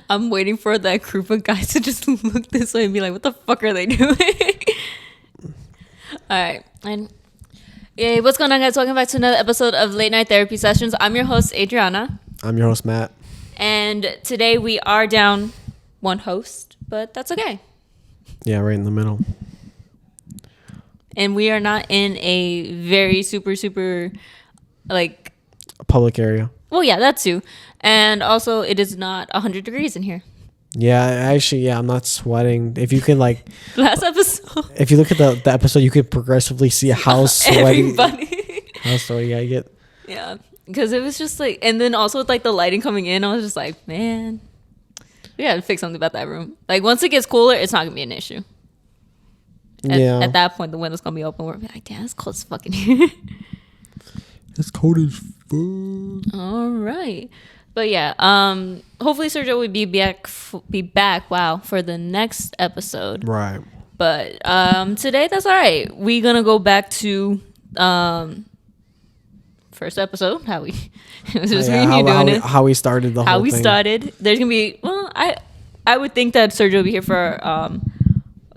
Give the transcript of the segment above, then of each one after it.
I'm waiting for that group of guys to just look this way and be like, what the fuck are they doing? All right. And yeah, what's going on, guys? Welcome back to another episode of Late Night Therapy Sessions. I'm your host, Adrianna. I'm your host, Matt. And today we are down one host, but that's okay. Yeah, right in the middle. And we are not in a very super, like... a public area. Well, yeah, that too. And also, it is not 100 degrees in here. Yeah, actually, yeah, I'm not sweating. If you can, like... Last episode. If you look at the episode, you could progressively see how sweaty... Everybody. How sweaty I get. Yeah, because it was just like... And then also with, like, the lighting coming in, I was just like, man... We gotta fix something about that room. Like, once it gets cooler, it's not gonna be an issue. At that point, the window's gonna be open. We're gonna be like, damn, it's cold as fucking here. It's cold as fuck. All right. But yeah, hopefully Sergio will be back, wow, for the next episode. Right. But today, that's all right. We're gonna go back to first episode, how we it was just me and you doing it. How we started the whole thing. How we started. There's gonna be I would think that Sergio will be here for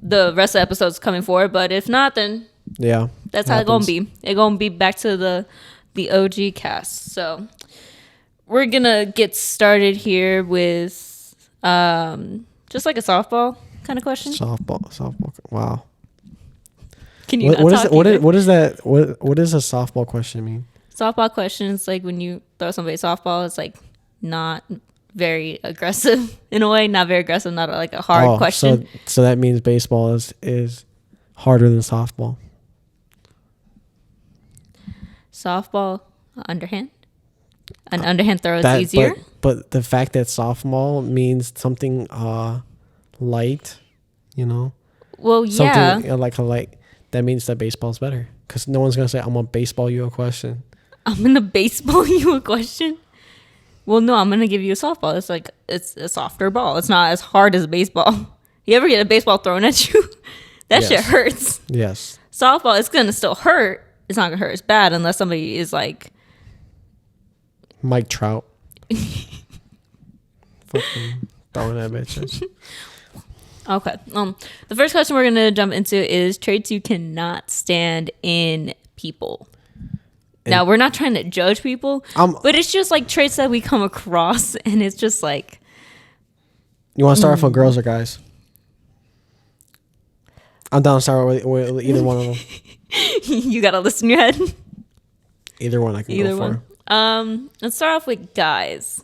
the rest of the episodes coming forward, but if not, then yeah, that's how it's gonna be. It's gonna be back to the OG cast. So we're gonna get started here with just like a softball kind of question. Softball. Wow. Can you what is that? What does a softball question mean? Softball question is like when you throw somebody a softball, it's like not very aggressive in a way, not very aggressive, not like a hard question. So that means baseball is harder than softball. Softball, underhand. An underhand throw is easier. But the fact that softball means something light, you know. Well, yeah. Something like a light. That means that baseball's better because no one's gonna say, "I'm gonna baseball you a question." I'm gonna baseball you a question. Well, no, I'm gonna give you a softball. It's like it's a softer ball. It's not as hard as a baseball. You ever get a baseball thrown at you? That shit hurts. Yes. Softball, it's gonna still hurt. It's not gonna hurt as bad unless somebody is like Mike Trout. Fucking throwing that bitch. Okay. The first question we're gonna jump into is traits you cannot stand in people. Now, we're not trying to judge people, but it's just like traits that we come across, and it's just like. You want to start off with girls or guys? I'm down to start with either one of them. You got a list in your head? Either one I can go for. Let's start off with guys.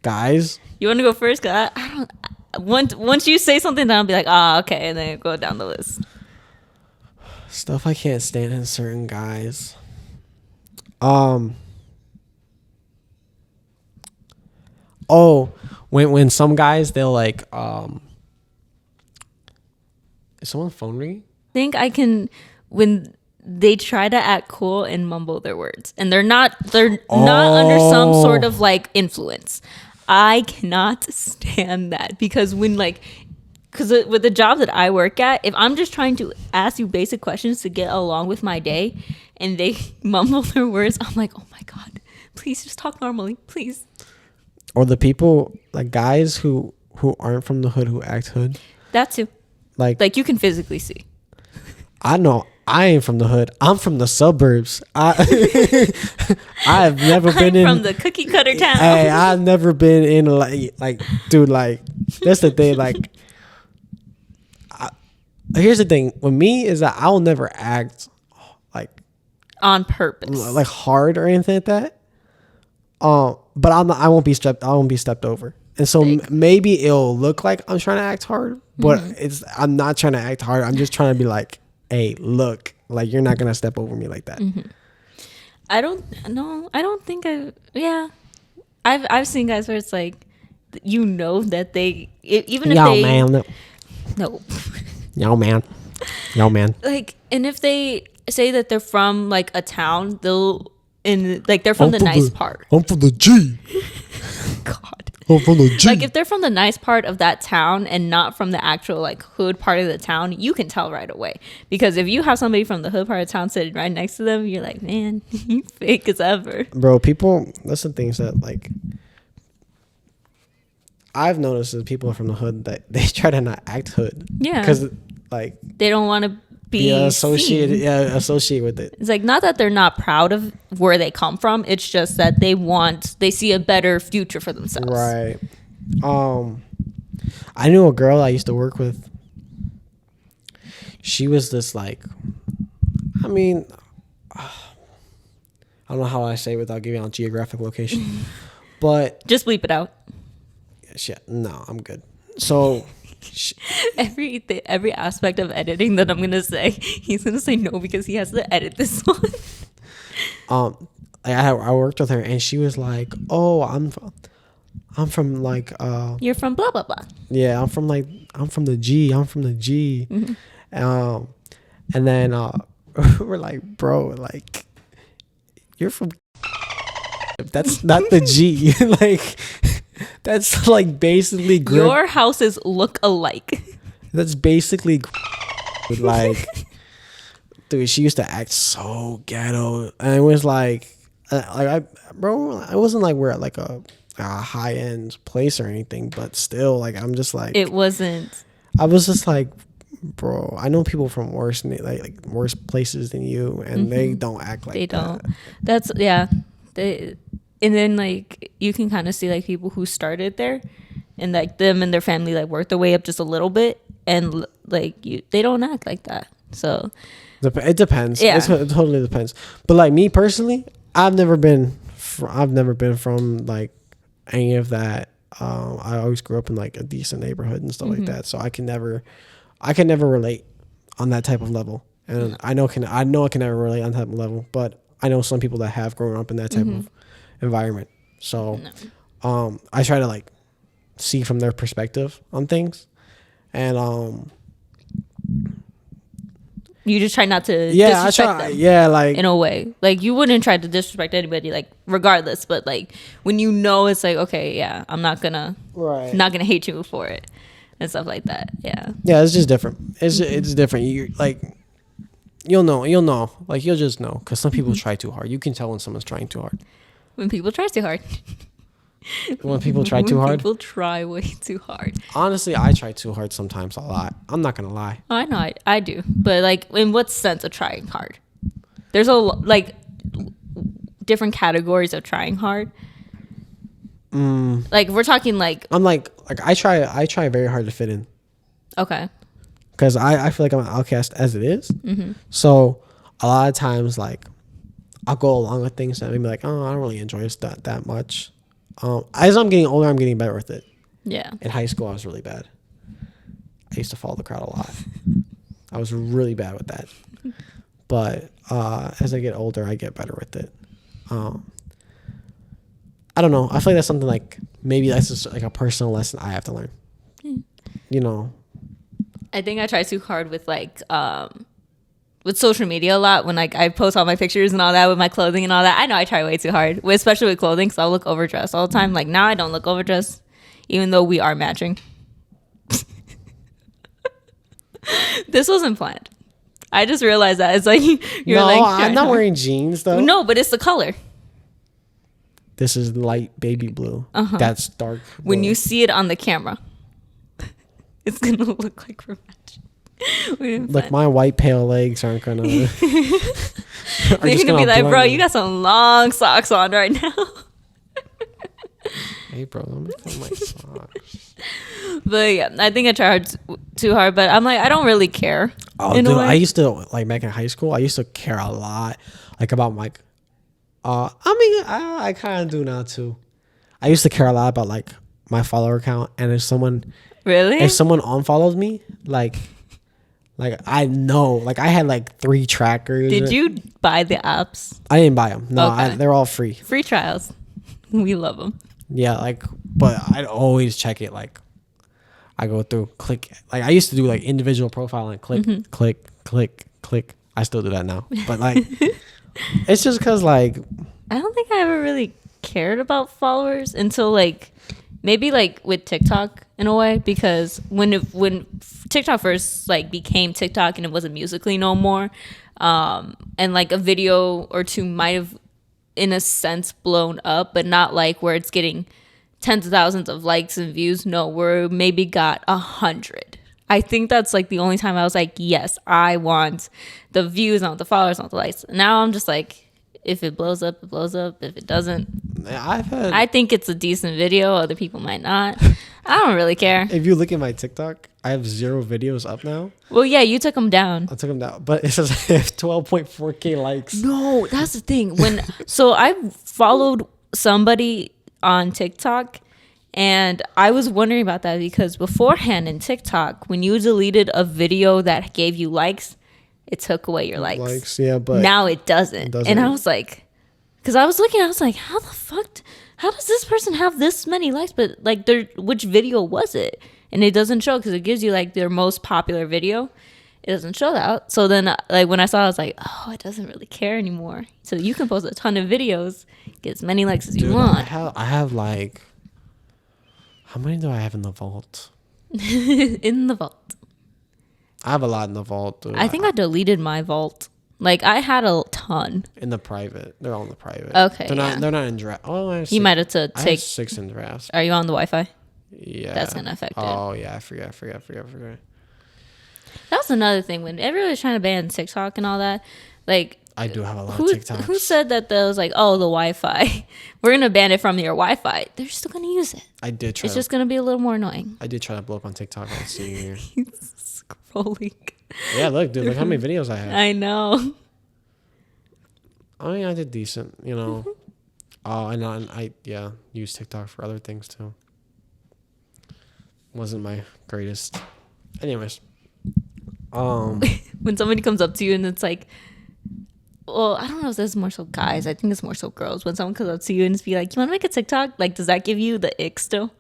Guys? You want to go first? Cause I don't. Once you say something, then I'll be like, okay, and then go down the list. Stuff I can't stand in certain guys. When some guys they'll like is someone's phone ringing? I think I can when they try to act cool and mumble their words, and they're not under some sort of like influence. I cannot stand that because with the job that I work at, if I'm just trying to ask you basic questions to get along with my day and they mumble their words, I'm like, oh my God, please just talk normally, please. Or the people, like guys who aren't from the hood who act hood. That too. Like you can physically see. I know. I ain't from the hood. I'm from the suburbs. I've never been from the cookie cutter town. Hey, I've never been in like dude, like that's the thing. Like, here's the thing with me is that I will never act like on purpose, like hard or anything like that. But I won't be stepped over. And so maybe it'll look like I'm trying to act hard, but I'm not trying to act hard. I'm just trying to be like, hey, look, like you're not gonna step over me like that. I don't think I've seen guys where it's like, you know that they even if they man no yo man like, and if they say that they're from like a town, they're from the nice part. I'm from the G. God. I'm from the G. Like if they're from the nice part of that town and not from the actual like hood part of the town, you can tell right away. Because if you have somebody from the hood part of town sitting right next to them, you're like, man, you fake as ever. Bro, people, that's the things that like I've noticed is people from the hood that they try to not act hood. Yeah. Because like They don't want to be associated. seen. Yeah, associate with it. It's like not that they're not proud of where they come from. It's just that they see a better future for themselves. Right. I knew a girl I used to work with. She was this like, I mean, I don't know how I say it without giving out geographic location, but Just bleep it out. shit, no, I'm good. So Every aspect of editing that I'm gonna say, he's gonna say no because he has to edit this one. I worked with her and she was like, "Oh, I'm from like You're from blah blah blah. yeah, I'm from the G. I'm from the G." And then we're like, "Bro, like you're from that's not the G." Like that's like basically Your houses look alike. that's basically like dude, she used to act so ghetto and it was like I wasn't like we're at like a high end place or anything, but still like I'm just like It wasn't. I was just like, bro, I know people from worse worse places than you and they don't act like They that. don't. That's yeah. And then like you can kind of see like people who started there, and like them and their family like worked their way up just a little bit, and like they don't act like that. So It depends. Yeah. It totally depends. But like me personally, I've never been from like any of that. I always grew up in like a decent neighborhood and stuff like that. So I can never relate on that type of level. And I know I can never relate on that type of level. But I know some people that have grown up in that type of environment. So I try to like see from their perspective on things, and you just try not to disrespect them. Like In a way, like you wouldn't try to disrespect anybody, like regardless. But like when you know, it's like okay, yeah, I'm not gonna hate you for it and stuff like that. Yeah, it's just different. It's different. You like you'll know, like you'll just know because some people try too hard. You can tell when someone's trying too hard. when people try too hard. When people try too hard. People try way too hard. Honestly, I try too hard sometimes a lot. I'm not gonna lie. Oh, I know, I do. But like, in what sense of trying hard? There's like different categories of trying hard. Like we're talking like I'm like I try very hard to fit in okay, because I feel like I'm an outcast as it is. So a lot of times like I'll go along with things that maybe like I don't really enjoy this that much. As I'm getting older, I'm getting better with it. yeah. In high school, I was really bad. I used to follow the crowd a lot. I was really bad with that. But as I get older, I get better with it. I don't know. I feel like that's something like maybe that's just like a personal lesson I have to learn. You know. I think I try too hard with like with social media a lot when like I post all my pictures and all that with my clothing and all that. I know I try way too hard, especially with clothing, because I'll look overdressed all the time. Like now I don't look overdressed, even though we are matching. This wasn't planned. I just realized that it's like you're no, like I'm not wearing jeans though. No, but it's the color. This is light baby blue. That's dark blue. When you see it on the camera, it's gonna look like we're matching. Like my white pale legs aren't gonna. They're gonna be like, bro, you got some long socks on right now. Hey, bro, let me put my socks. But yeah, I think I try too hard. But I'm like, I don't really care. Oh, dude, I used to like back in high school. I used to care a lot, like about like. I kind of do now too. I used to care a lot about like my follower count, and if someone unfollowed me, like I know, like I had like 3 trackers. Did you buy the apps? I didn't buy them. No, Okay. they're all free. Free trials. We love them. Yeah, like, but I'd always check it. Like, I go through, click. Like, I used to do like individual profiling, click. I still do that now, but like, it's just because like, I don't think I ever really cared about followers until like maybe like with TikTok in a way, because when TikTok first like became TikTok and it wasn't Musically no more, and like a video or two might have in a sense blown up, but not like where it's getting tens of thousands of likes and views. No, we're maybe got 100. I think that's like the only time I was like, yes, I want the views, not the followers, not the likes. Now I'm just like, if it blows up, it blows up. If it doesn't, I think it's a decent video. Other people might not. I don't really care. If you look at my TikTok, I have 0 videos up now. Well, yeah, you took them down. I took them down, but it says I have 12.4K likes. No, that's the thing. So I followed somebody on TikTok, and I was wondering about that because beforehand in TikTok, when you deleted a video that gave you likes, it took away your likes. Yeah, but now it doesn't. And I was like, because I was looking, I was like, how the fuck? How does this person have this many likes? But like, which video was it? And it doesn't show because it gives you like their most popular video. It doesn't show that. So then, like when I saw, it, I was like, oh, it doesn't really care anymore. So you can post a ton of videos, get as many likes as you want. I have like, how many do I have in the vault? In the vault. I have a lot in the vault. Dude. I think I deleted my vault. Like I had a ton in the private. They're all in the private. Okay, they're not in draft. Oh, you might have to take 6 in drafts. Are you on the Wi-Fi? Yeah, that's gonna affect it. Oh yeah, I forgot. That was another thing when everyone was trying to ban TikTok and all that. Like I do have a lot of TikToks. Who said that? That was like, oh, the Wi-Fi. We're gonna ban it from your Wi-Fi. They're still gonna use it. I did try. It's just gonna be a little more annoying. I did try to blow up on TikTok. I see you here. He's scrolling. Yeah, look, dude. Look how many videos I have. I know. I mean, I did decent, you know. Oh, and I use TikTok for other things too. Wasn't my greatest. Anyways, when somebody comes up to you and it's like, well, I don't know if this is more so guys. I think it's more so girls. When someone comes up to you and it's be like, you want to make a TikTok? Like, does that give you the ick still?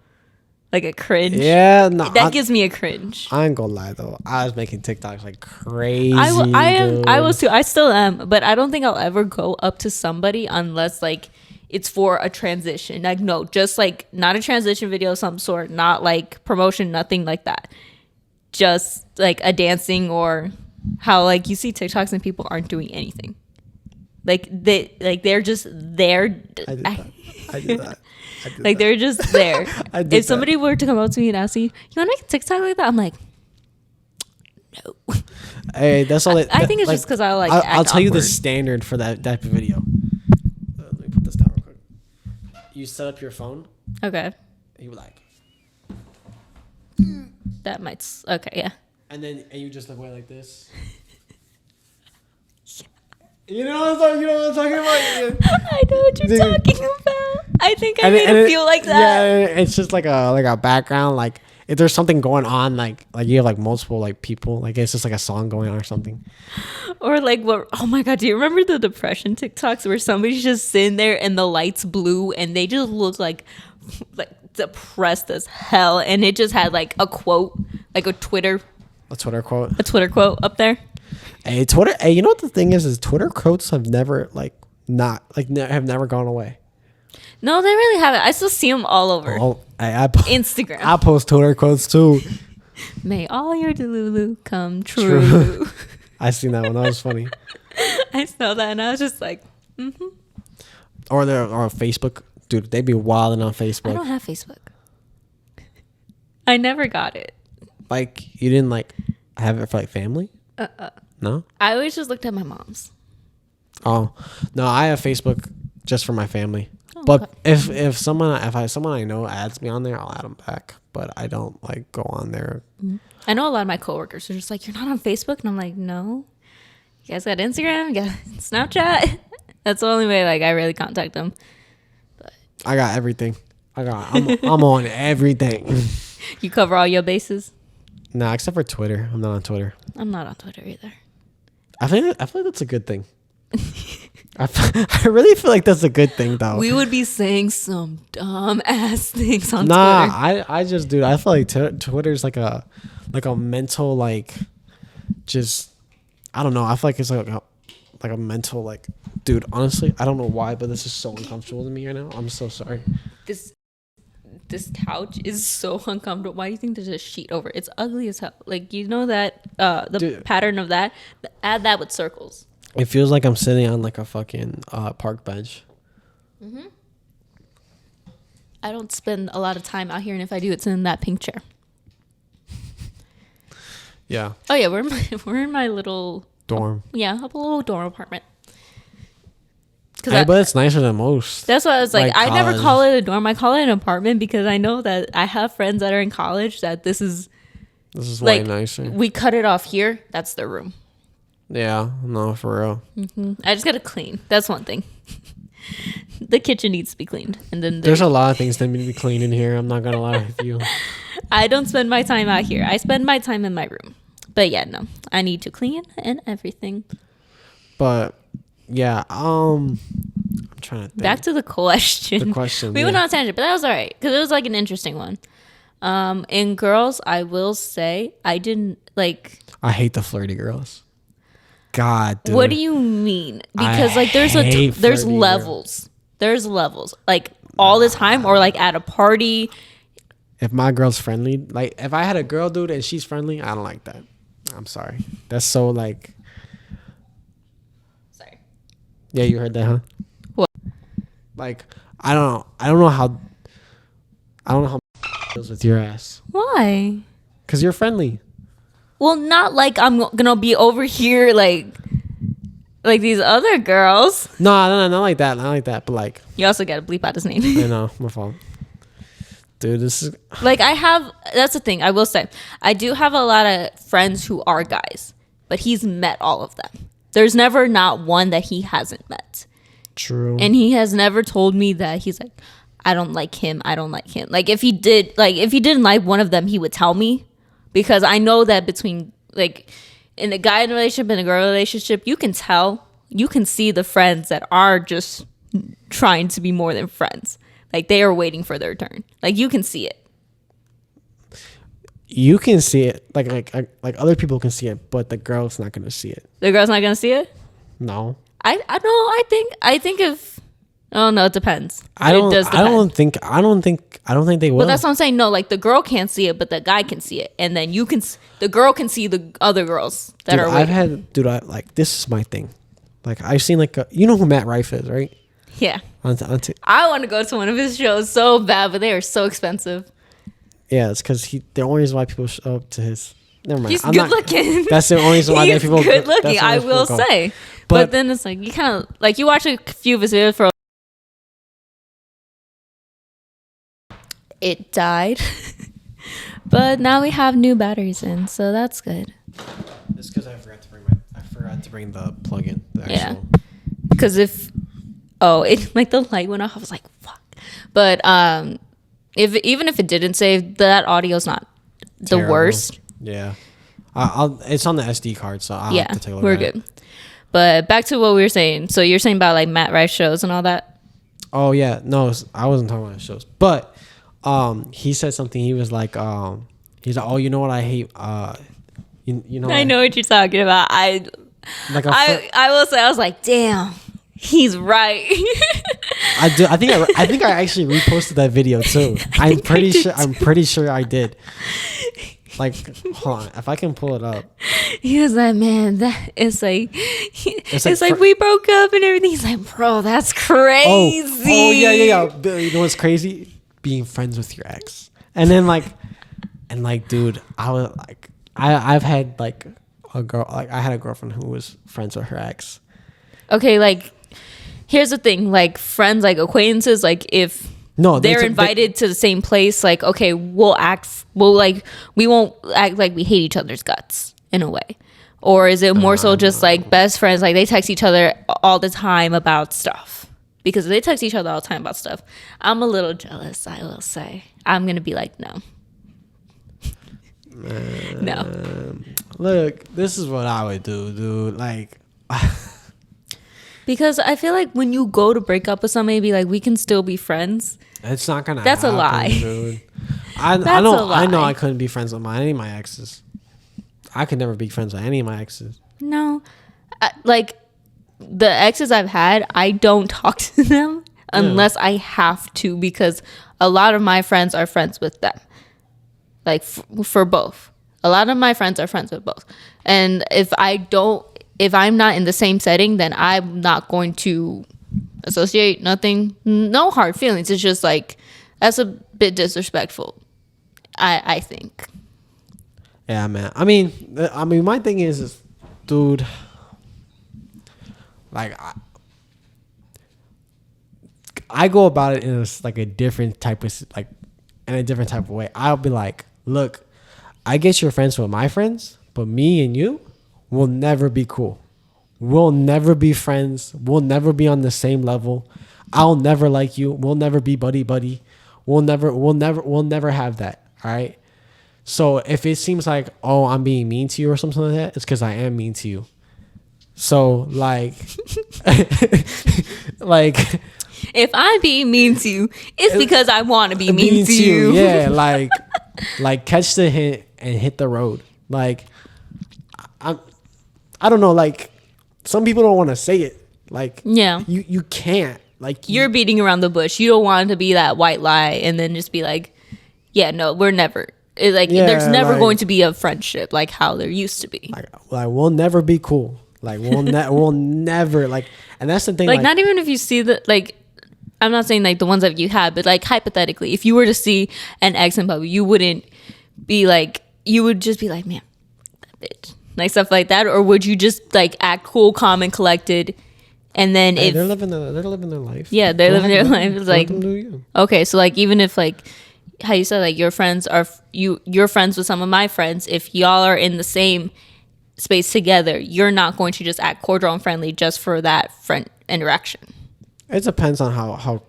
Like a cringe? Yeah, no. That gives me a cringe. I ain't gonna lie though. I was making TikToks like crazy. I was too. I still am, but I don't think I'll ever go up to somebody unless like it's for a transition. Like no, just like not a transition video of some sort, not like promotion, nothing like that. Just like a dancing or how like you see TikToks and people aren't doing anything. Like they're just there. I did that. Like they're just there. If somebody were to come up to me and ask me, "You want to make a TikTok like that?" I'm like, no. Hey, that's all. I think it's just because I like. I'll tell you the awkward. standard for that type of video. Let me put this down real quick. You set up your phone. Okay. You like. That might. Okay, yeah. And you just look away like this. You know what I'm talking about? I know what you're talking about. I think I made it feel like that. Yeah, it's just like a background. Like if there's something going on, like you have like multiple like people, like it's just like a song going on or something. Or like what? Oh my god! Do you remember the depression TikToks where somebody's just sitting there and the lights blue and they just look like depressed as hell, and it just had like a quote, like a Twitter quote up there. Hey, Twitter. Hey, you know what the thing is Twitter quotes have never have never gone away. No, they really haven't. I still see them all over. Instagram. I post Twitter quotes too. May all your delulu come true. I seen that one. That was funny. I saw that and I was just like, mm-hmm. Or Facebook. Dude, they be wilding on Facebook. I don't have Facebook. I never got it. Like, you didn't like have it for like family? No? I always just looked at my mom's. Oh, no, I have Facebook just for my family. Oh, but okay. if someone I know adds me on there, I'll add them back. But I don't like go on there. Mm-hmm. I know a lot of my coworkers are just like, you're not on Facebook? And I'm like, no. You guys got Instagram? You got Snapchat? That's the only way like I really contact them. But I got everything. I'm on everything. You cover all your bases? Nah, except for Twitter. I'm not on Twitter. I'm not on Twitter either. I feel like that's a good thing. I really feel like that's a good thing, though. We would be saying some dumb ass things on Twitter. I just, dude, I feel like Twitter's like a mental, like, just, I don't know. I feel like it's like a mental, like, dude, honestly, I don't know why, but this is so uncomfortable to me right now. I'm so sorry. This couch is so uncomfortable. Why do you think there's a sheet over it? It's ugly as hell. Like, you know that pattern of that? Add that with circles. It feels like I'm sitting on like a fucking park bench. Mm-hmm. I don't spend a lot of time out here, and if I do, it's in that pink chair. Yeah. Oh yeah, we're in my little dorm. Yeah, a little dorm apartment. But it's nicer than most. That's why I was like I college. never call it a dorm. I call it an apartment because I know that I have friends that are in college that this is way nicer. We cut it off here. That's their room. Yeah, no, for real. Mm-hmm. I just gotta clean. That's one thing. The kitchen needs to be cleaned, and then there's a lot of things that need to be cleaned in here. I'm not gonna lie with you. I don't spend my time out here. I spend my time in my room. But yeah, no, I need to clean and everything. But yeah, I'm trying to think. Back to the question. We went on a tangent, but that was all right because it was like an interesting one. In girls, I will say I didn't like. I hate the flirty girls. God, dude. What do you mean? Because like there's levels. Girl. There's levels like all the time or like at a party. If my girl's friendly, like if I had a girl, dude, and she's friendly, I don't like that. I'm sorry. That's so like. Sorry. Yeah, you heard that, huh? What? Like I don't know how deals with your ass. Why? Because you're friendly. Well, not like I'm gonna be over here like these other girls. No, not like that. Not like that. But like, you also gotta bleep out his name. I know, my fault. Dude, this is like that's the thing. I will say, I do have a lot of friends who are guys, but he's met all of them. There's never not one that he hasn't met. True. And he has never told me that he's like, I don't like him. I don't like him. Like if he didn't like one of them, he would tell me. Because I know that between, like, in a guy relationship and a girl relationship, you can tell, you can see the friends that are just trying to be more than friends. Like, they are waiting for their turn. Like, you can see it. You can see it. Like other people can see it, but the girl's not going to see it. The girl's not going to see it? No. I think if... Oh no, it depends. I don't think they will. But that's what I'm saying. No, like the girl can't see it, but the guy can see it, and then the girl can see the other girls that are waiting. This is my thing. Like I've seen you know who Matt Rife is, right? Yeah. I want to go to one of his shows so bad, but they are so expensive. Yeah, it's because the only reason why people show up to his. Never mind. He's good looking. That's the only reason why people. He's good looking. I will say, but then it's like you kind of like you watch a few of his videos for. It died, but now we have new batteries in, so that's good. It's because I forgot to bring the plug-in. Yeah, because it like the light went off. I was like, fuck. But even if it didn't save, that audio's not the worst. Yeah, it's on the SD card, so I'll have to take a look we're at good. it. But back to what we were saying. So you're saying about like Matt Rife shows and all that. Oh yeah, no, I wasn't talking about shows, but. He said something. He was like, he's like, oh, you know what I hate? You know. I know what you're talking about. I will say, I was like, damn, he's right. I do. I think I actually reposted that video too. I'm pretty sure I did. Like, hold on, if I can pull it up. He was like, man, it's like we broke up and everything. He's like, bro, that's crazy. Oh yeah. You know what's crazy? Being friends with your ex, and then dude, I was like, I've had like a girl, like I had a girlfriend who was friends with her ex. Okay, like here's the thing, like friends, like acquaintances, like if they're invited to the same place, like okay, we won't act like we hate each other's guts in a way, or is it more so just like best friends, like they text each other all the time about stuff? Because they text each other all the time about stuff. I'm a little jealous, I will say. I'm going to be like, no. No. Look, this is what I would do, dude. Like... Because I feel like when you go to break up with somebody, be like, we can still be friends. It's not going to happen. That's a lie. Dude. I know I couldn't be friends with any of my exes. I could never be friends with any of my exes. No. The exes I've had, I don't talk to them unless I have to, because a lot of my friends are friends with them. Like for both. A lot of my friends are friends with both. And if I'm not in the same setting, then I'm not going to associate nothing. No hard feelings. It's just like, That's a bit disrespectful, I think. Yeah, man. I mean, my thing is dude, like I go about it in like a different type of like in a different type of way. I'll be like, look, I get you're friends with my friends, but me and you will never be cool. We'll never be friends. We'll never be on the same level. I'll never like you. We'll never be buddy. We'll never have that. All right. So if it seems like, oh, I'm being mean to you or something like that, it's because I am mean to you. So like, like, if I'm being mean to you, it's because I want to be mean to you. Yeah, like catch the hint and hit the road. Like, I don't know. Like, some people don't want to say it. Like, yeah, you can't. Like, you're beating around the bush. You don't want to be that white lie and then just be like, yeah, no, we're never. There's never going to be a friendship like how there used to be. Like we'll never be cool. Like we'll never like, and that's the thing. Like not even if you see the like, I'm not saying like the ones that you had, but like hypothetically, if you were to see an ex in public, you wouldn't be like, you would just be like, man, that bitch, like stuff like that, or would you just like act cool, calm, and collected? And then if they're living their life. Yeah, they're living their life. It's like, okay, so like even if like how you said like your friends are you're friends with some of my friends, if y'all are in the same space together, you're not going to just act cordial and friendly just for that friend interaction. It depends on how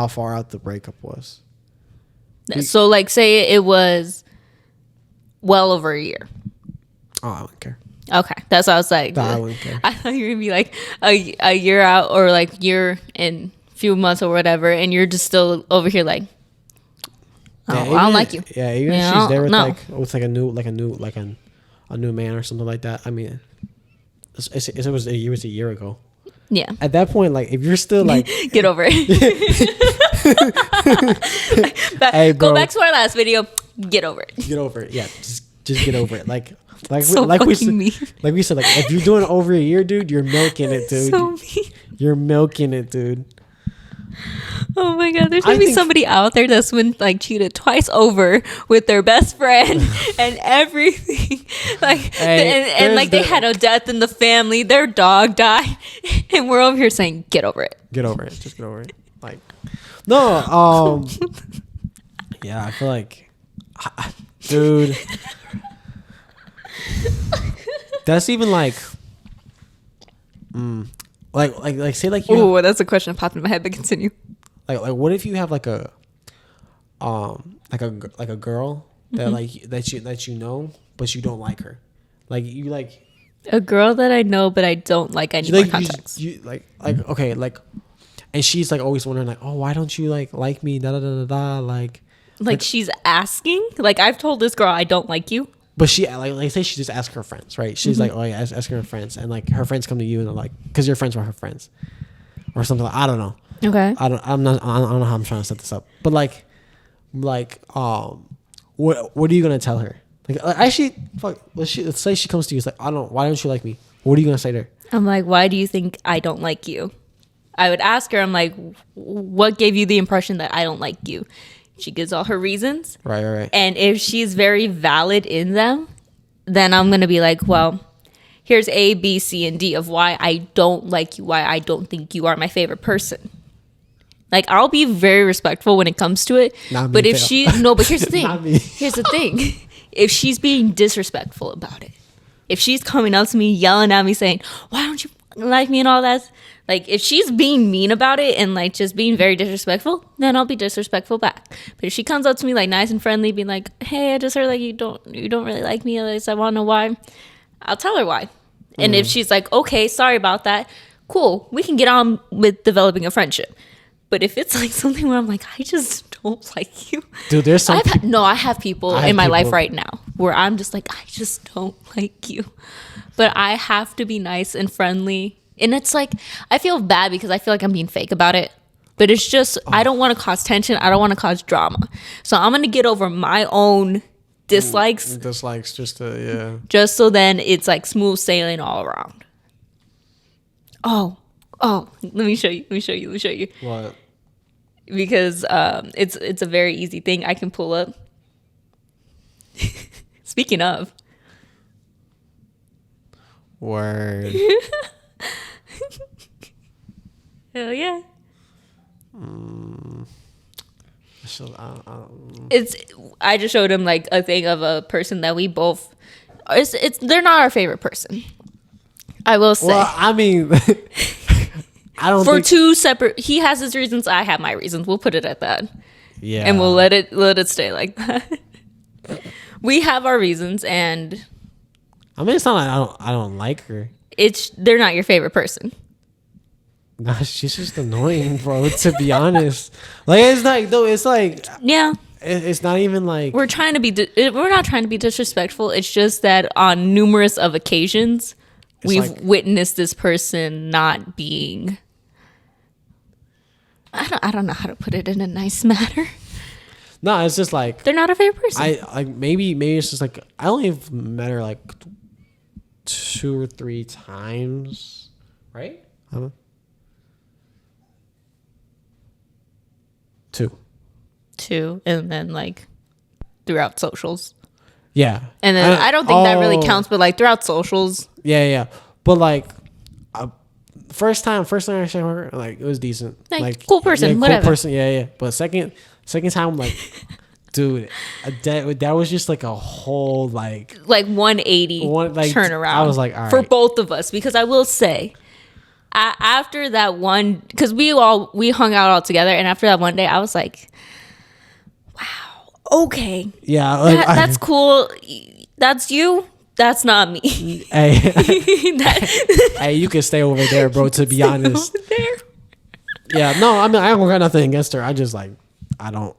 far out the breakup was. So like say it was well over a year. Oh, I wouldn't care. Okay, that's what I was like. No, I wouldn't care. I thought you were gonna be like a year out or like year and few months or whatever, and you're just still over here like, oh, yeah, I don't like you. Yeah, even if she's there with a new man or something like that. I mean, it was a year ago. Yeah. At that point, like if you're still like, get over it. Hey, bro, go back to our last video. Get over it. Get over it. Yeah, just get over it. Like we said, like if you're doing over a year, dude, you're milking it, dude. So mean. You're milking it, dude. Oh my god, there's gonna be somebody out there that's been like cheated twice over with their best friend and everything. Like and like they had a death in the family, their dog died, and we're over here saying, get over it. Get over it. Just get over it. Like no, yeah, I feel like dude. That's even like like say like you oh, that's a question that popped in my head, but continue. Like what if you have like a girl that that you know but you don't like her, like you like a girl that I know but I don't like. I need more context. You like okay, like, and she's like always wondering like, oh, why don't you like me, da da da da da, like she's asking, like I've told this girl I don't like you. But she like say she just asks her friends, right? She's like, oh yeah, asking her friends, and like her friends come to you and they're like, because your friends were her friends, or something. I don't know. Okay. I don't know how I'm trying to set this up, but like, what are you gonna tell her? Like actually, let's say she comes to you. It's like, why don't you like me? What are you gonna say to her? I'm like, why do you think I don't like you? I would ask her. I'm like, what gave you the impression that I don't like you? She gives all her reasons. Right. And if she's very valid in them, then I'm going to be like, well, here's A, B, C, and D of why I don't like you, why I don't think you are my favorite person. Like, I'll be very respectful when it comes to it. But if but here's the thing. Here's the thing. If she's being disrespectful about it, if she's coming up to me, yelling at me, saying, why don't you like me and all that? Like, if she's being mean about it and, like, just being very disrespectful, then I'll be disrespectful back. But if she comes up to me, like, nice and friendly, being like, hey, I just heard, like, you don't really like me, at least I want to know why, I'll tell her why. And if she's like, okay, sorry about that, cool, we can get on with developing a friendship. But if it's, like, something where I'm like, I just don't like you. Dude, there's some... I have people in my life right now where I'm just like, I just don't like you. But I have to be nice and friendly. And it's like, I feel bad because I feel like I'm being fake about it. But it's just, I don't want to cause tension. I don't want to cause drama. So I'm going to get over my own dislikes. Just to, Just so then it's like smooth sailing all around. Oh, let me show you. What? because it's a very easy thing I can pull up. Speaking of. Word. Hell yeah. I just showed him like a thing of a person that we both. They're not our favorite person. I will say. Well, I mean, I don't. For two separate, he has his reasons. I have my reasons. We'll put it at that. Yeah. And we'll let it stay like that. We have our reasons, and I mean, it's not like I don't like her. They're not your favorite person. Nah, she's just annoying, bro. To be honest, like it's like though. It's like yeah. It's not even like we're not trying to be disrespectful. It's just that on numerous of occasions, we've witnessed this person not being. I don't know how to put it in a nice manner. No, it's just like they're not a favorite person. I like maybe it's just like I only have met her like 2 or 3 times, right? Two, and then like throughout socials. Yeah, and then I don't think that really counts, but like throughout socials. Yeah, but like first time I saw her, like it was decent, like cool person, yeah, whatever. Cool person, yeah. But second time, I'm like, dude, that was just like a whole like 180 turnaround. I was like, all right. For both of us, because I will say. After that one, because we hung out all together, and after that one day, I was like, "Wow, okay, yeah, like, that's cool. That's you. That's not me." Hey, hey, you can stay over there, bro. To be honest, yeah, no, I mean, I don't got nothing against her. I just like, I don't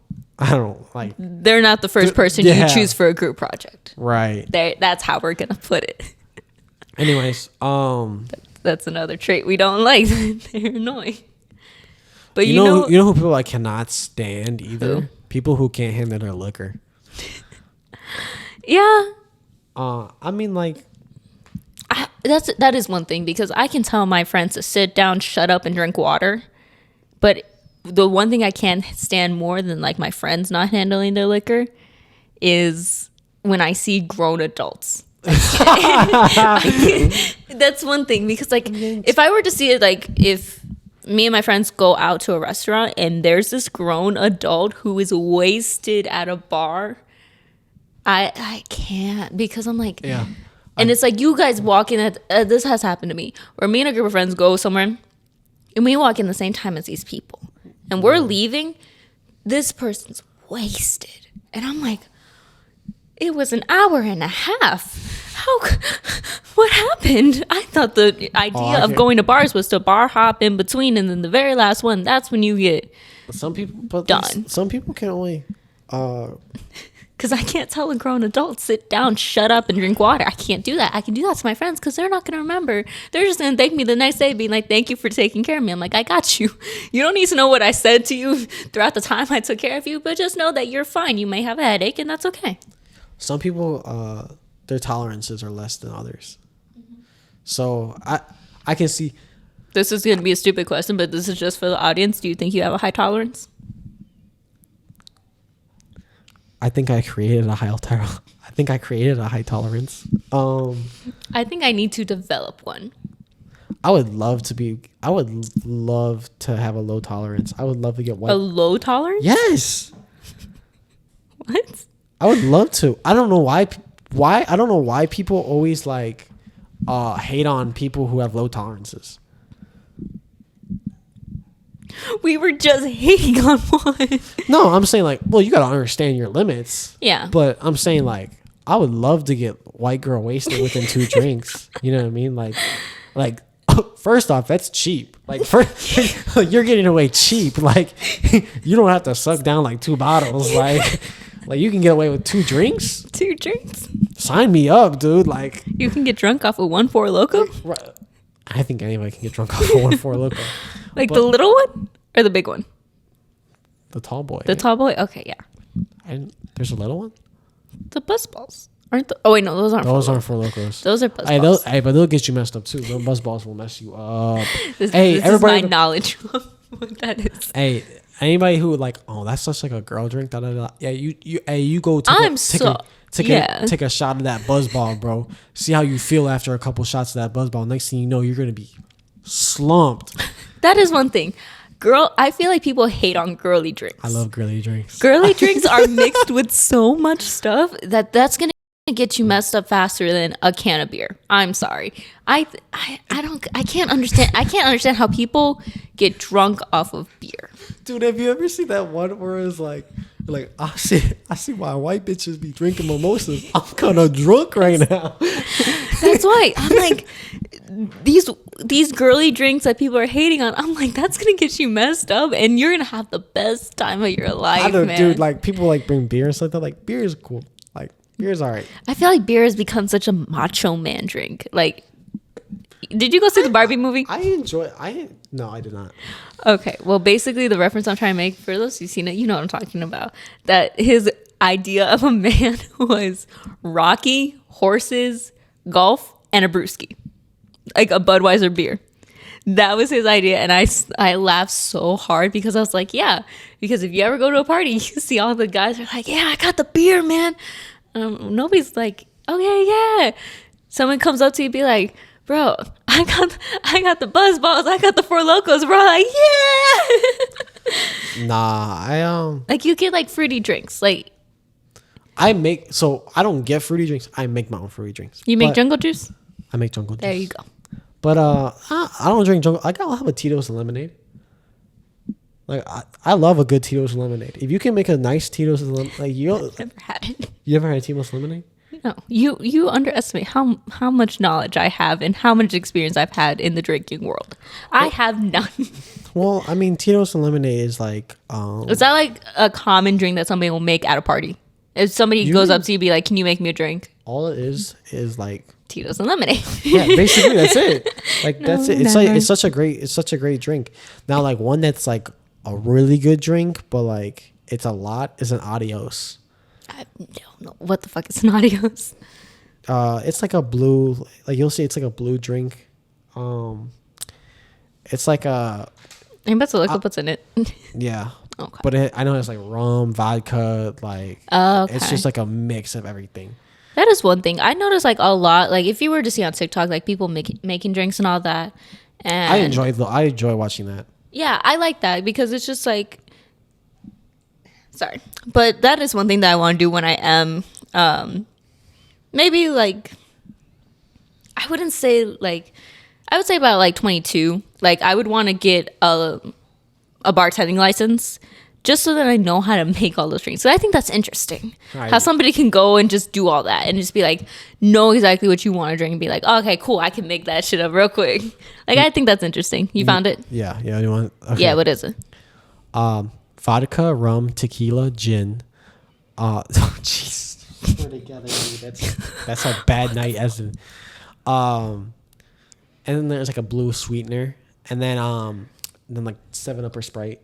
like. They're not the first person you choose for a group project, right? That's how we're gonna put it. Anyways, That's another trait we don't like. They're annoying. But you know who people I cannot stand either? Who? People who can't handle their liquor. Yeah. I mean, like, that is one thing, because I can tell my friends to sit down, shut up, and drink water. But the one thing I can't stand more than like my friends not handling their liquor is when I see grown adults. That's one thing, because like if I were to see it, like if me and my friends go out to a restaurant and there's this grown adult who is wasted at a bar, I can't, because I'm like, yeah. And it's like you guys walk in at this has happened to me, where me and a group of friends go somewhere and we walk in the same time as these people and we're leaving, this person's wasted, and I'm like, it was an hour and a half. What happened? I thought the idea of going to bars was to bar hop in between, and then the very last one, that's when you get some people, but done. Some people can only because I can't tell a grown adult sit down, shut up, and drink water. I can't do that. I can do that to my friends because they're not going to remember. They're just going to thank me the next day, being like, thank you for taking care of me. I'm like, I got you. You don't need to know what I said to you throughout the time I took care of you, but just know that you're fine. You may have a headache, and that's okay. Some people, their tolerances are less than others. Mm-hmm. So I can see. This is going to be a stupid question, but this is just for the audience. Do you think you have a high tolerance? I think I created a high tolerance. I think I need to develop one. I would love to have a low tolerance. I would love to get white. A low tolerance? Yes. What? I would love to. I don't know why I don't know why people always like hate on people who have low tolerances. We were just hating on one. No, I'm saying like, well, you gotta understand your limits. Yeah. But I'm saying like, I would love to get white girl wasted within 2 drinks. You know what I mean? Like, first off, that's cheap. Like, you're getting away cheap. Like, you don't have to suck down like 2 bottles. Like you can get away with 2 drinks. 2 drinks. Sign me up, dude. Like, you can get drunk off of 1 4 Loco. I think anybody can get drunk off of 1 4 Loco. Like the little one or the big one? The tall boy. The tall boy? Okay, yeah. And there's a little one? The buzz balls. Oh, wait, no, those aren't 4 Locos. Those are buzz balls. But they'll get you messed up too. Those buzz balls will mess you up. This is my knowledge of what that is. Hey, Anybody who like, oh, that's such like a girl drink. Da, da, da. Yeah, you go take take a shot of that Buzzball, bro. See how you feel after a couple shots of that Buzzball. Next thing you know, you're gonna be slumped. That is one thing. I feel like people hate on girly drinks. I love girly drinks. Girly drinks are mixed with so much stuff that's gonna get you messed up faster than a can of beer. I'm sorry. I can't understand how people get drunk off of beer. Dude, have you ever seen that one where it's like I see why white bitches be drinking mimosas. I'm kind of drunk right now. That's why I'm like, these girly drinks that people are hating on. I'm like, that's gonna get you messed up, and you're gonna have the best time of your life. I know, man. Dude. Like people like bring beer and stuff like that. Like beer is cool. Like beer is alright. I feel like beer has become such a macho man drink. Like, did you go see the Barbie movie? No, I did not. Okay, well, basically the reference I'm trying to make, for those who've seen it, you know what I'm talking about. That his idea of a man was Rocky, horses, golf, and a brewski, like a Budweiser beer. That was his idea, and I laughed so hard because I was like, yeah, because if you ever go to a party, you see all the guys are like, yeah, I got the beer, man. Nobody's like, okay, yeah. Someone comes up to you and be like, bro, I got the buzz balls, I got the Four Locos, bro. Like, yeah. Nah, like you get like fruity drinks. Like I don't get fruity drinks. I make my own fruity drinks. You make jungle juice? I make jungle juice. There you go. But I don't drink jungle. I'll have a Tito's and lemonade. Like I love a good Tito's and lemonade. If you can make a nice Tito's and lemonade, like I've never had it. You ever had Tito's lemonade? No, you underestimate how much knowledge I have and how much experience I've had in the drinking world. I have none. Well, I mean, Tito's and lemonade is like. Is that like a common drink that somebody will make at a party? If somebody goes up to you, be like, "Can you make me a drink?" All it is like Tito's and lemonade. Yeah, basically that's it. Like that's it. It's like it's such a great drink. Now, like one that's like a really good drink, but like it's a lot is an Adios. I don't know what the fuck is an Adios. It's like a blue, like you'll see, it's like a blue drink. It's like a. I'm about to look up what's in it. Yeah. Okay. But I know it's like rum, vodka, like. Okay. It's just like a mix of everything. That is one thing I noticed, like a lot. Like if you were to see on TikTok, like people making drinks and all that. And I enjoy watching that. Yeah, I like that because it's just like. Sorry, but that is one thing that I want to do when I am, maybe like, I would say about like 22. Like I would want to get a bartending license just so that I know how to make all those drinks. So I think that's interesting. Right. How somebody can go and just do all that and just be like, know exactly what you want to drink and be like, oh, okay, cool, I can make that shit up real quick. Like I think that's interesting. You found it? Yeah. You want? Okay. Yeah. What is it? Vodka, rum, tequila, gin. Oh, jeez. We're together, dude. That's a bad night, as in. And then there's like a blue sweetener, and then like 7-Up or Sprite,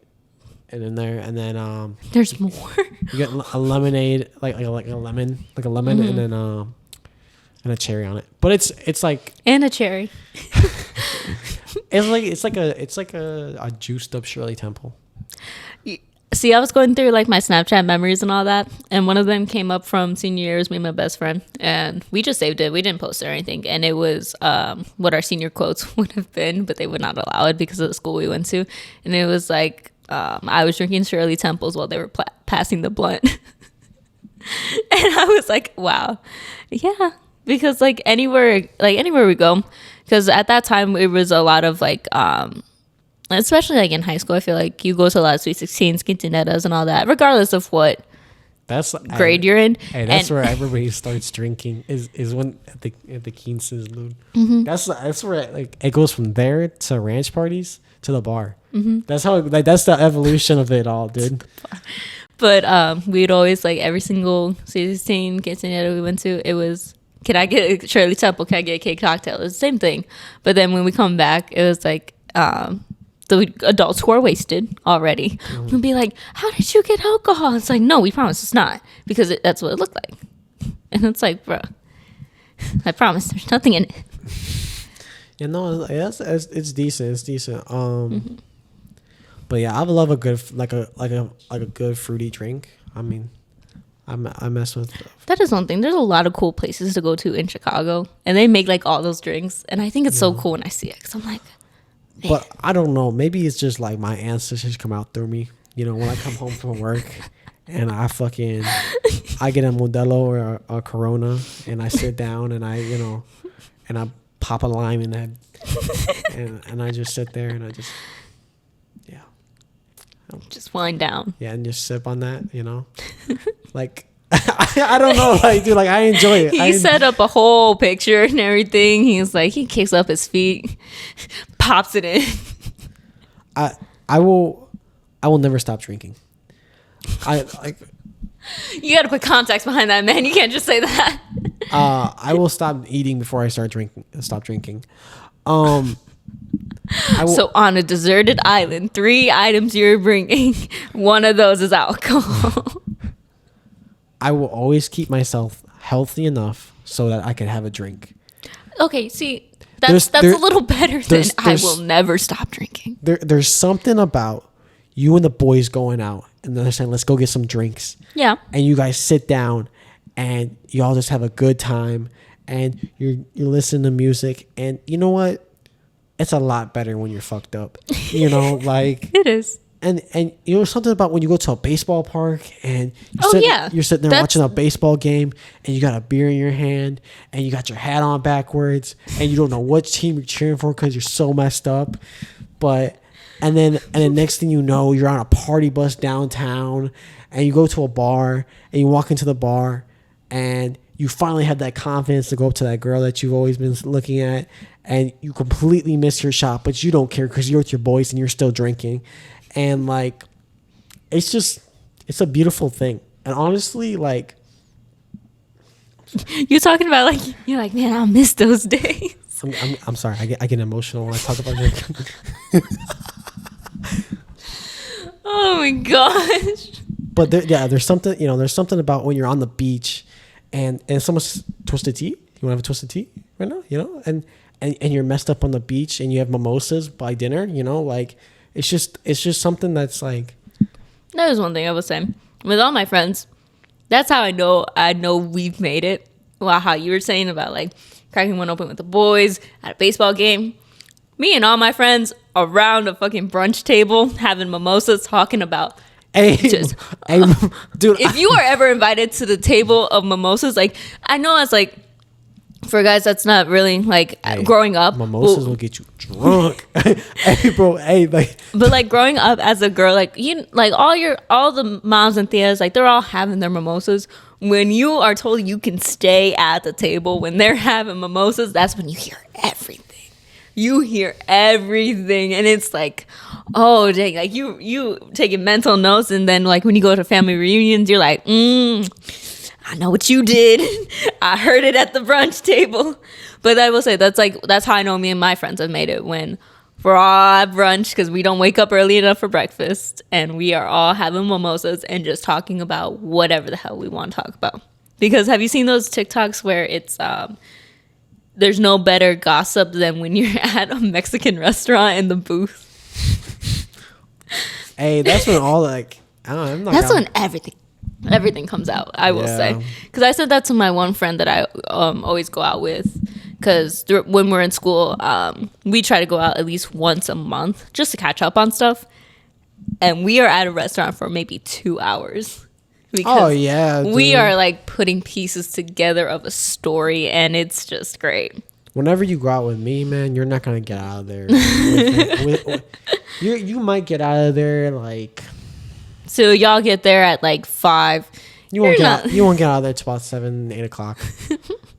and in there, and then there's more. You get a lemonade, like a lemon, mm-hmm. And then and a cherry on it. But it's like and a cherry. it's like a juiced up Shirley Temple. See, I was going through like my Snapchat memories and all that, and one of them came up from senior year. It was me and my best friend, and we just saved it. We didn't post it or anything, and it was what our senior quotes would have been, but they would not allow it because of the school we went to. And it was like I was drinking Shirley Temples while they were passing the blunt, and I was like, wow, yeah, because like anywhere we go, because at that time it was a lot of like especially like in high school, I feel like you go to a lot of Sweet 16s, quinceañeras, and all that, regardless of what grade you're in. Hey, that's where everybody starts drinking is when at the quinces, dude. Mm-hmm. That's where it goes from there to ranch parties to the bar. Mm-hmm. That's how that's the evolution of it all, dude. But we'd always like every single Sweet 16 quinceañera we went to, it was, can I get a Shirley Temple? Can I get a cake cocktail? It was the same thing. But then when we come back, it was like the adults who are wasted already would be like, how did you get alcohol? It's like, no, we promise it's not, because that's what it looked like. And it's like, bro, I promise there's nothing in it. Yeah, no, it's decent. It's decent. Mm-hmm. But yeah, I would love a good a good fruity drink. I mean, I mess with. That is one thing. There's a lot of cool places to go to in Chicago, and they make like all those drinks, and I think it's so cool when I see it because I'm like. Man. But I don't know. Maybe it's just like my ancestors come out through me. You know, when I come home from work, and I get a Modelo or a Corona, and I sit down and and I pop a lime in that, and I just sit there and I just. Just wind down. Yeah, and just sip on that, like I don't know, like dude, like I enjoy it. He set up a whole picture and everything. He's like, he kicks up his feet, pops it in. I will never stop drinking. You got to put context behind that, man. You can't just say that. I will stop eating before I stop drinking. So on a deserted island, 3 items you're bringing, one of those is alcohol. I will always keep myself healthy enough so that I can have a drink. Okay, see, that's a little better than I will never stop drinking. There's something about you and the boys going out and they're saying, let's go get some drinks. Yeah. And you guys sit down and y'all just have a good time and you're listening to music, and you know what? It's a lot better when you're fucked up, like it is. And something about when you go to a baseball park and you're sitting there watching a baseball game and you got a beer in your hand and you got your hat on backwards and you don't know which team you're cheering for because you're so messed up. And then next thing you know, you're on a party bus downtown and you go to a bar and you walk into the bar and you finally have that confidence to go up to that girl that you've always been looking at, and you completely miss your shot, but you don't care because you're with your boys and you're still drinking. And like, it's a beautiful thing. And honestly, like, you're talking about like, you're like, man, I miss those days. I'm sorry. I get emotional when I talk about drinking. Oh my gosh. But there's something about when you're on the beach and someone's twisted tea. You want to have a twisted tea right now, and you're messed up on the beach and you have mimosas by dinner, like it's just something that's like. That was one thing I was saying with all my friends. That's how I know we've made it. Well, how you were saying about like cracking one open with the boys at a baseball game. Me and all my friends around a fucking brunch table having mimosas, talking about. Dude. If you are ever invited to the table of mimosas, like I know it's like for guys that's not really like growing up. Mimosas will get you drunk. Hey, bro. Hey, like. But like growing up as a girl, like all the moms and tias, like they're all having their mimosas. When you are told you can stay at the table when they're having mimosas, that's when you hear everything. You hear everything, and it's like, oh dang, like you taking mental notes, and then like when you go to family reunions, you're like, I know what you did. I heard it at the brunch table. But I will say that's how I know me and my friends have made it, when we're all at brunch because we don't wake up early enough for breakfast, and we are all having mimosas and just talking about whatever the hell we want to talk about. Because have you seen those TikToks where it's there's no better gossip than when you're at a Mexican restaurant in the booth. Hey, that's when all like that's when everything comes out. I will say, because I said that to my one friend that I always go out with. Because when we're in school, we try to go out at least once a month just to catch up on stuff. And we are at a restaurant for maybe 2 hours. Oh yeah, dude. We are like putting pieces together of a story, and it's just great. Whenever you go out with me, man, you're not gonna get out of there. You might get out of there like. So y'all get there at like 5. You won't get out of there till about 7, 8 o'clock.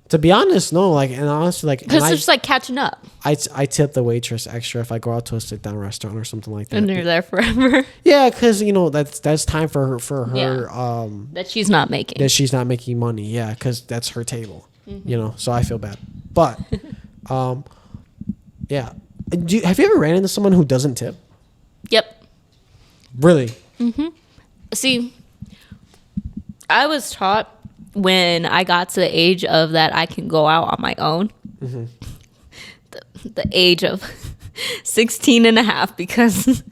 To be honest, no. Like, and honestly, like, because it's just like catching up. I tip the waitress extra if I go out to a sit down restaurant or something like that. And you're there forever. Yeah, because that's time for her. Yeah. That she's not making. That she's not making money. Yeah, because that's her table. Mm-hmm. So I feel bad. But, yeah. Have you ever ran into someone who doesn't tip? Yep. Really? Mm-hmm. See, I was taught when I got to the age of that I can go out on my own. Mm-hmm. The age of 16 and a half because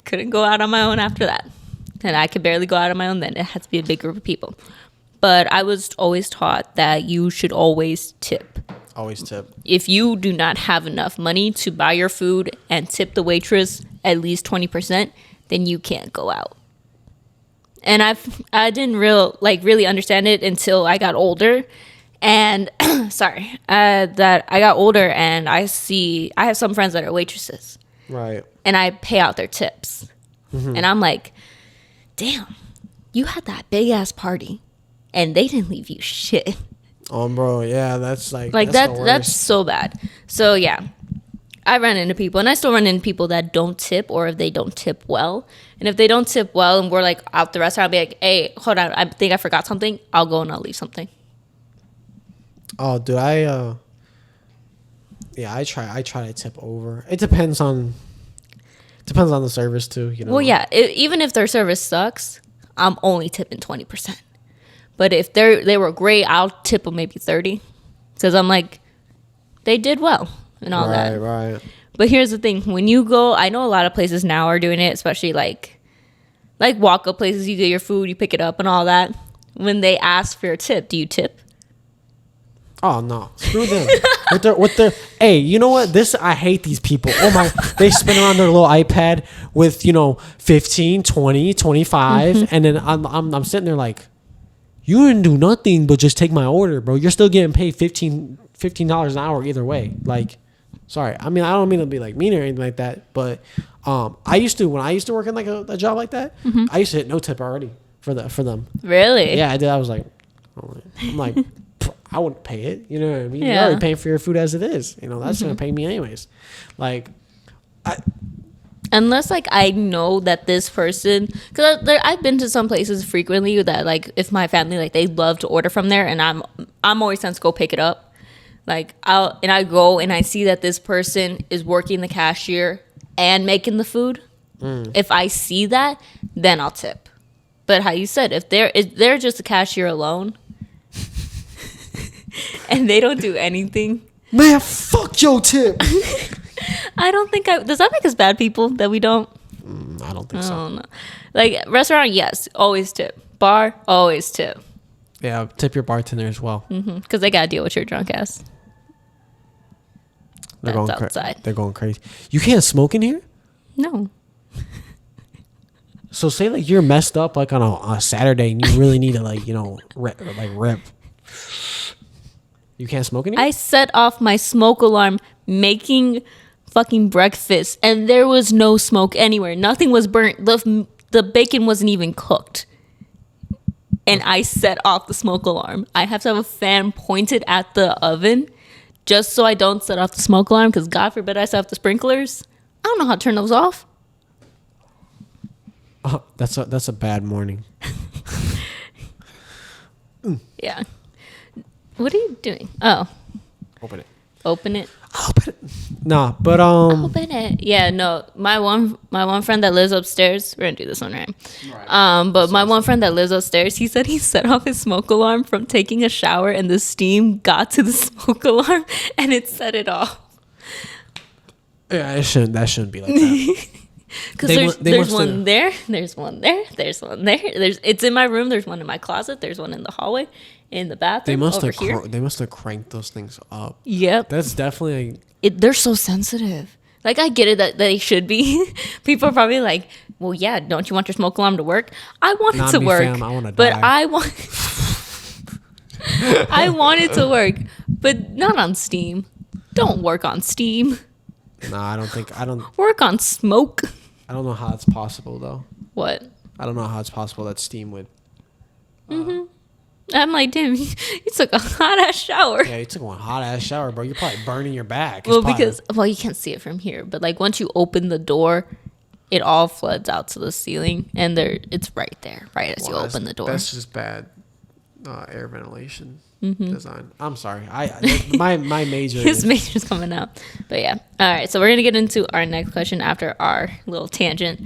couldn't go out on my own after that. And I could barely go out on my own then. It had to be a big group of people. But I was always taught that you should always tip. Always tip. If you do not have enough money to buy your food and tip the waitress at least 20%, then you can't go out. And I didn't really understand it until I got older. And that I got older and I have some friends that are waitresses. Right. And I pay out their tips. Mm-hmm. And I'm like, damn, you had that big ass party and they didn't leave you shit. Bro, yeah, that's that's so bad. So yeah, I ran into people, and I still run into people that don't tip, or if they don't tip well. And if they don't tip well, and we're like out the restaurant, I'll be like, "Hey, hold on, I think I forgot something." I'll go and I'll leave something. Oh, dude, I try to tip over. It depends on the service too, you know. Well, yeah, even if their service sucks, I'm only tipping 20%. But if they were great, I'll tip them maybe 30, because I'm like, they did well and all that. Right. But here's the thing: when you go, I know a lot of places now are doing it, especially like walk-up places. You get your food, you pick it up, and all that. When they ask for a tip, do you tip? Oh no, screw them. with their hey, you know what? I hate these people. Oh my, they spin around their little iPad with 15, 20, 25, and then I'm sitting there like, you didn't do nothing but just take my order, bro. You're still getting paid $15 an hour either way. Like, sorry. I mean, I don't mean to be like mean or anything like that, but when I used to work in like a job like that, I used to hit no tip already for them. Really? Yeah, I did. I was like, I'm like, I wouldn't pay it. You know what I mean? Yeah. You're already paying for your food as it is. That's gonna pay me anyways. Like, unless like I know that this person, because I've been to some places frequently that like if my family like they love to order from there, and I'm always sent to go pick it up. Like I go and I see that this person is working the cashier and making the food. If I see that, then I'll tip. But how you said, if they're just a cashier alone and they don't do anything, man, fuck your tip. I don't think does that make us bad people that we don't? I don't think so. I don't know. Like restaurant, yes, always tip. Bar, always tip. Yeah, tip your bartender as well. Because they gotta deal with your drunk ass. They're That's going outside. They're going crazy. You can't smoke in here? No. So say like you're messed up like on a Saturday and you really need to like rip. You can't smoke in here? I set off my smoke alarm making fucking breakfast, and there was no smoke anywhere. Nothing was burnt. The bacon wasn't even cooked. And I set off the smoke alarm. I have to have a fan pointed at the oven just so I don't set off the smoke alarm, because God forbid I set off the sprinklers. I don't know how to turn those off. Oh, that's a bad morning. Yeah. What are you doing? Oh. Open it. Open it. Nah, but Open it. Yeah, no. My one friend that lives upstairs. We're gonna do this one right. But my one friend that lives upstairs, he said he set off his smoke alarm from taking a shower, and the steam got to the smoke alarm, and it set it off. Yeah, that shouldn't be like that. Because there's one there, there's one there, there's one there. It's in my room. There's one in my closet. There's one in the hallway, in the bathroom. They must have cranked those things up. Yep. That's definitely. They're so sensitive. Like I get it that they should be. People are probably like, well, yeah. Don't you want your smoke alarm to work? I want it to work, fam, I wanna but die. I want. I want it to work, but not on steam. Don't work on steam. Nah, I don't work on smoke. I don't know how it's possible though. What? I don't know how it's possible that steam would. I'm like, damn, you took a hot ass shower. Yeah, you took one hot ass shower, bro. You're probably burning your back. Well, you can't see it from here, but like once you open the door, it all floods out to the ceiling, and it's right there, right as you open the door. That's just bad air ventilation design. I'm sorry. My major. His major's coming out, but yeah. All right, so we're gonna get into our next question after our little tangent.